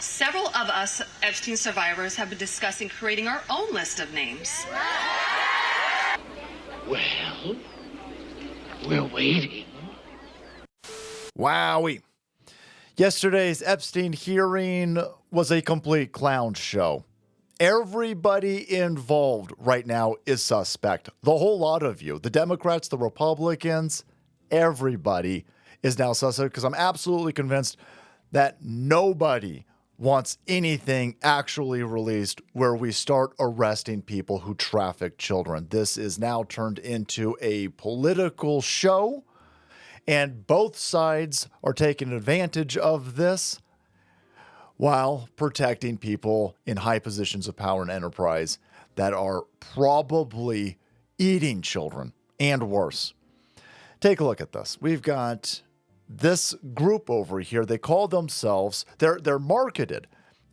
Several of us Epstein survivors have been discussing creating our own list of names. Well, we're waiting. Wowie. Yesterday's Epstein hearing was a complete clown show. Everybody involved right now is suspect. The whole lot of you, the Democrats, the Republicans, everybody is now suspect because I'm absolutely convinced that nobody wants anything actually released where we start arresting people who traffic children. This is now turned into a political show, and both sides are taking advantage of this while protecting people in high positions of power and enterprise that are probably eating children and worse. Take a look at this. We've got this group over here. They call themselves, they're marketed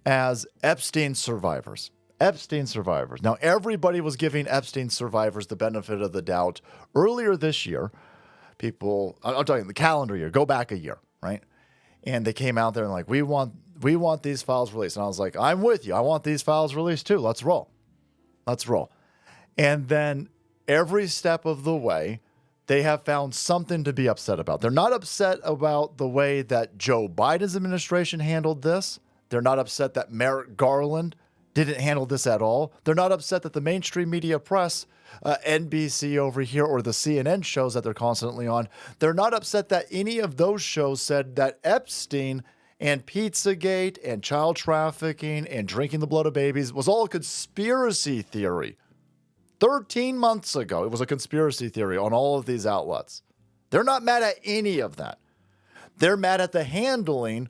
as Epstein survivors. Epstein survivors. Now, everybody was giving Epstein survivors the benefit of the doubt earlier this year. People, I'm talking the calendar year, go back a year, right? And they came out there and like, we want these files released. And I was like, I'm with you. I want these files released too. Let's roll. Let's roll. And then every step of the way, they have found something to be upset about. They're not upset about the way that Joe Biden's administration handled this. They're not upset that Merrick Garland didn't handle this at all. They're not upset that the mainstream media press, NBC over here, or the CNN shows that they're constantly on, they're not upset that any of those shows said that Epstein and Pizzagate and child trafficking and drinking the blood of babies was all a conspiracy theory. 13 months ago, it was a conspiracy theory on all of these outlets. They're not mad at any of that. They're mad at the handling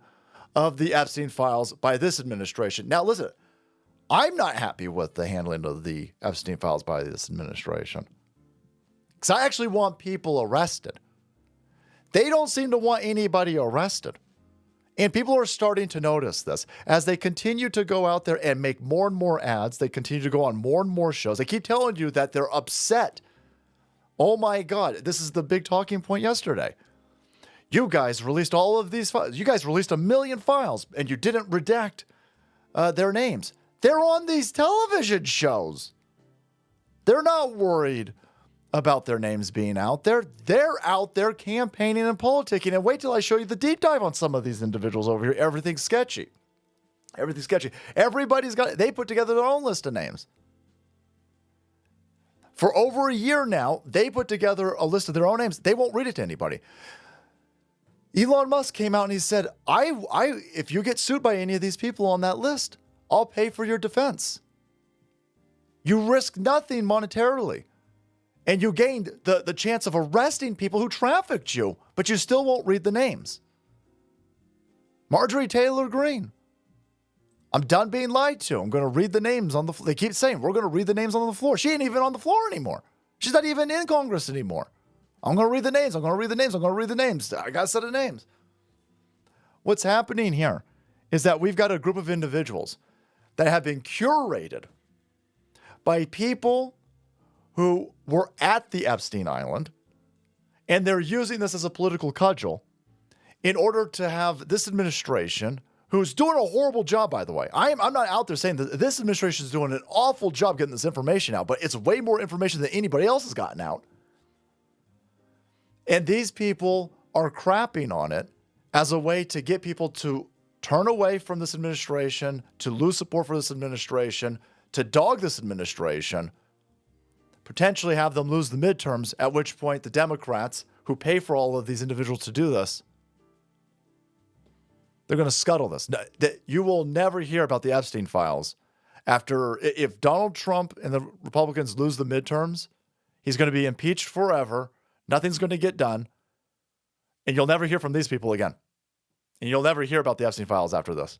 of the Epstein files by this administration. Now, listen, I'm not happy with the handling of the Epstein files by this administration because I actually want people arrested. They don't seem to want anybody arrested. And people are starting to notice this as they continue to go out there and make more and more ads. They continue to go on more and more shows. They keep telling you that they're upset. Oh my God, this is the big talking point yesterday. You guys released all of these files. You guys released 1 million files and you didn't redact their names. They're on these television shows. They're not worried about their names being out there. They're out there campaigning and politicking. And wait till I show you the deep dive on some of these individuals over here. Everything's sketchy. Everything's sketchy. Everybody's got, they put together their own list of names. For over a year now, they put together a list of their own names. They won't read it to anybody. Elon Musk came out and he said, if you get sued by any of these people on that list, I'll pay for your defense. You risk nothing monetarily. And you gained the chance of arresting people who trafficked you, but you still won't read the names. Marjorie Taylor Greene. I'm done being lied to. I'm going to read the names on the floor. They keep saying, we're going to read the names on the floor. She ain't even on the floor anymore. She's not even in Congress anymore. I'm going to read the names. I'm going to read the names. I'm going to read the names. I got a set of names. What's happening here is that we've got a group of individuals that have been curated by people who were at the Epstein Island, and they're using this as a political cudgel in order to have this administration, who's doing a horrible job, by the way. I'm not out there saying that this administration is doing an awful job getting this information out, but it's way more information than anybody else has gotten out. And these people are crapping on it as a way to get people to turn away from this administration, to lose support for this administration, to dog this administration, potentially have them lose the midterms, at which point the Democrats, who pay for all of these individuals to do this, they're going to scuttle this. You will never hear about the Epstein files after, if Donald Trump and the Republicans lose the midterms, he's going to be impeached forever. Nothing's going to get done. And you'll never hear from these people again. And you'll never hear about the Epstein files after this.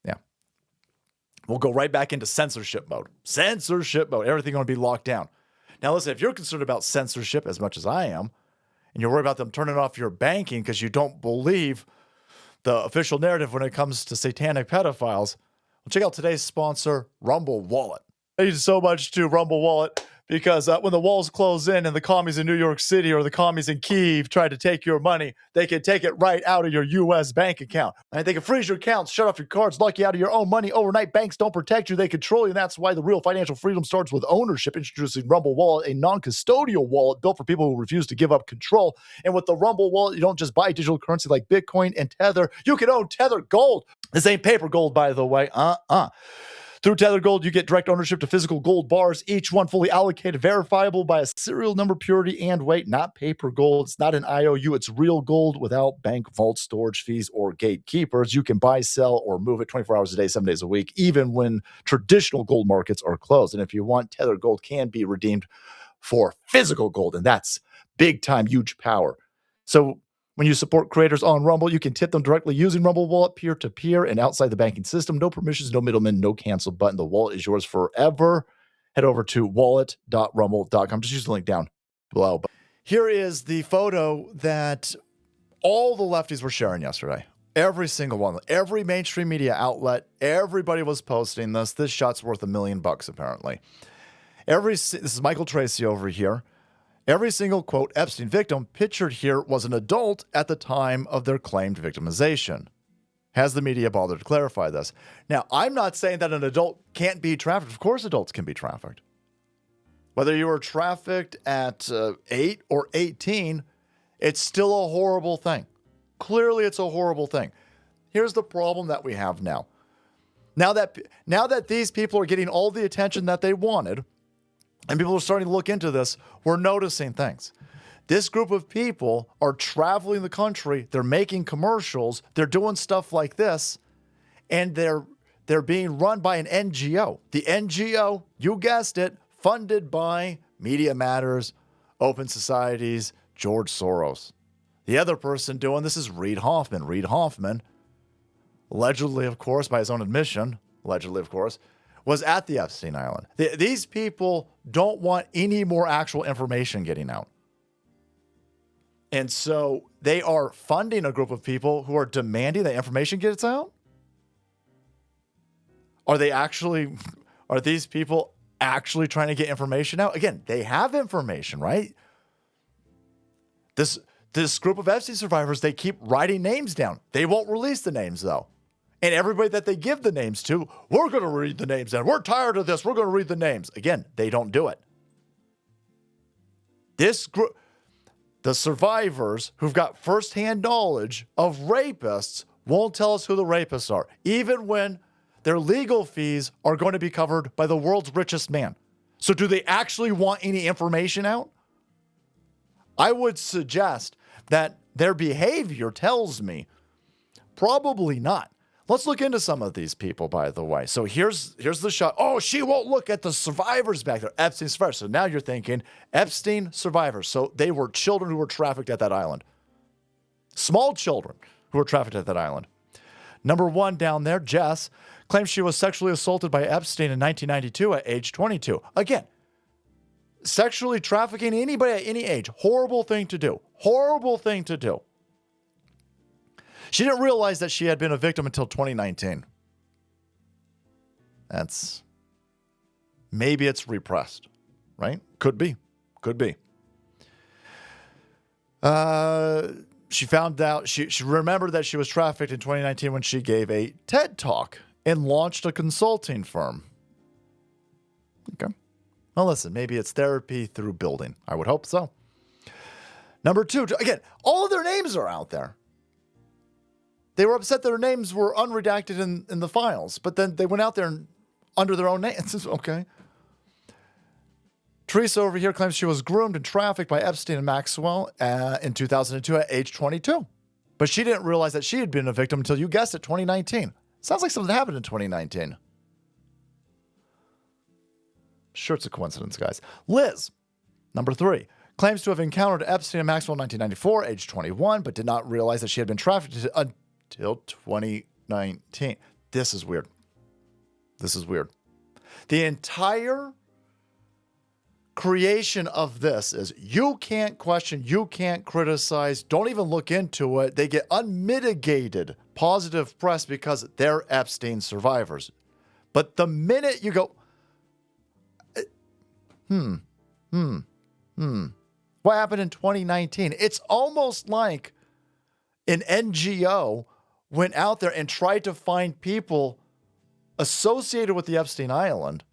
Yeah. We'll go right back into censorship mode. Censorship mode. Everything going to be locked down. Now, listen, if you're concerned about censorship as much as I am, and you're worried about them turning off your banking because you don't believe the official narrative when it comes to satanic pedophiles, well, check out today's sponsor, Rumble Wallet. Thank you so much to Rumble Wallet. Because when the walls close in and the commies in New York City or the commies in Kyiv try to take your money, they can take it right out of your U.S. bank account. And they can freeze your accounts, shut off your cards, lock you out of your own money overnight. Banks don't protect you. They control you. And that's why the real financial freedom starts with ownership. Introducing Rumble Wallet, a non-custodial wallet built for people who refuse to give up control. And with the Rumble Wallet, you don't just buy digital currency like Bitcoin and Tether. You can own Tether Gold. This ain't paper gold, by the way. Through Tether Gold, you get direct ownership to physical gold bars, each one fully allocated, verifiable by a serial number, purity, and weight, not paper gold. It's not an IOU. It's real gold without bank vault storage fees or gatekeepers. You can buy, sell, or move it 24 hours a day, 7 days a week, even when traditional gold markets are closed. And if you want, Tether Gold can be redeemed for physical gold, and that's big time, huge power. So when you support creators on Rumble, you can tip them directly using Rumble Wallet peer-to-peer and outside the banking system. No permissions, no middlemen, no cancel button. The wallet is yours forever. Head over to wallet.rumble.com. Just use the link down below. Here is the photo that all the lefties were sharing yesterday. Every single one. Every mainstream media outlet, everybody was posting this. This shot's worth $1 million, apparently. This is Michael Tracy over here. Every single, quote, Epstein victim pictured here was an adult at the time of their claimed victimization. Has the media bothered to clarify this? Now, I'm not saying that an adult can't be trafficked. Of course adults can be trafficked. Whether you were trafficked at 8 or 18, it's still a horrible thing. Clearly, it's a horrible thing. Here's the problem that we have now. Now that these people are getting all the attention that they wanted, and people are starting to look into this, we're noticing things. This group of people are traveling the country. They're making commercials. They're doing stuff like this. And they're being run by an NGO. The NGO, you guessed it, funded by Media Matters, Open Societies, George Soros. The other person doing this is Reid Hoffman. Reid Hoffman, allegedly, of course, by his own admission, was at the Epstein Island. These people don't want any more actual information getting out. And so they are funding a group of people who are demanding that information gets out? Are these people actually trying to get information out? Again, they have information, right? This group of Epstein survivors, they keep writing names down. They won't release the names, though. And everybody that they give the names to, we're going to read the names down. We're tired of this. We're going to read the names. Again, they don't do it. This group, the survivors who've got firsthand knowledge of rapists, won't tell us who the rapists are, even when their legal fees are going to be covered by the world's richest man. So do they actually want any information out? I would suggest that their behavior tells me probably not. Let's look into some of these people, by the way. So here's the shot. Oh, she won't look at the survivors back there. Epstein survivors. So now you're thinking Epstein survivors. So they were children who were trafficked at that island. Small children who were trafficked at that island. Number one down there, Jess, claims she was sexually assaulted by Epstein in 1992 at age 22. Again, sexually trafficking anybody at any age. Horrible thing to do. Horrible thing to do. She didn't realize that she had been a victim until 2019. Maybe it's repressed, right? Could be. She found out, she remembered that she was trafficked in 2019 when she gave a TED Talk and launched a consulting firm. Okay. Well, listen, maybe it's therapy through building. I would hope so. Number two, again, all of their names are out there. They were upset their names were unredacted in the files, but then they went out there and under their own names. Okay. Teresa over here claims she was groomed and trafficked by Epstein and Maxwell in 2002 at age 22. But she didn't realize that she had been a victim until, you guessed it, 2019. Sounds like something happened in 2019. Sure, it's a coincidence, guys. Liz, number three, claims to have encountered Epstein and Maxwell in 1994, age 21, but did not realize that she had been trafficked until 2019. This is weird. The entire creation of this is you can't question, you can't criticize, don't even look into it. They get unmitigated positive press because they're Epstein survivors. But the minute you go, What happened in 2019? It's almost like an NGO went out there and tried to find people associated with the Epstein Island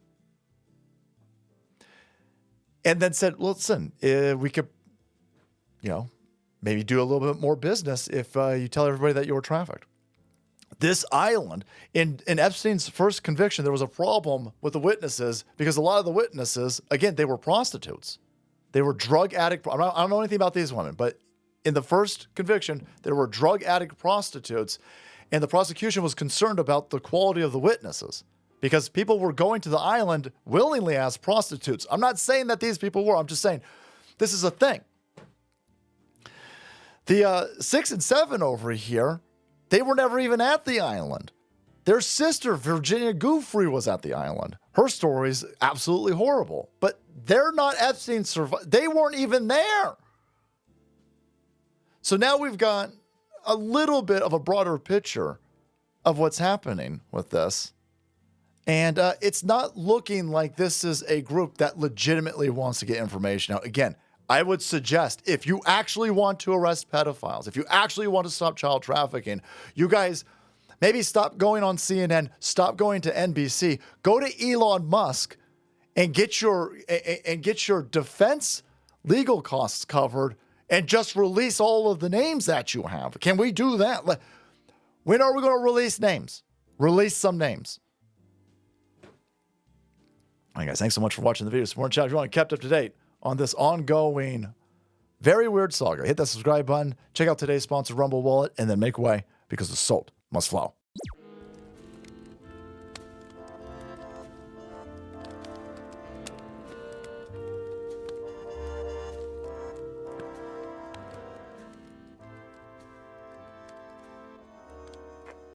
and then said, listen, we could, maybe do a little bit more business if you tell everybody that you were trafficked. This island, in Epstein's first conviction, there was a problem with the witnesses because a lot of the witnesses, again, they were prostitutes. They were drug addict. I don't know anything about these women, but in the first conviction, there were drug addict prostitutes, and the prosecution was concerned about the quality of the witnesses because people were going to the island willingly as prostitutes. I'm not saying that these people were. I'm just saying this is a thing. The 6 and 7 over here, they were never even at the island. Their sister, Virginia Giuffre, was at the island. Her story's absolutely horrible, but they're not Epstein survivors. They weren't even there. So now we've got a little bit of a broader picture of what's happening with this. And it's not looking like this is a group that legitimately wants to get information out. Again, I would suggest if you actually want to arrest pedophiles, if you actually want to stop child trafficking, you guys maybe stop going on CNN, stop going to NBC, go to Elon Musk and get your defense legal costs covered and just release all of the names that you have. Can we do that? When are we going to release names? Release some names. All right, guys, thanks so much for watching the video. Support the channel if you want to kept up to date on this ongoing, very weird saga. Hit that subscribe button, check out today's sponsor, Rumble Wallet, and then make way because the salt must flow.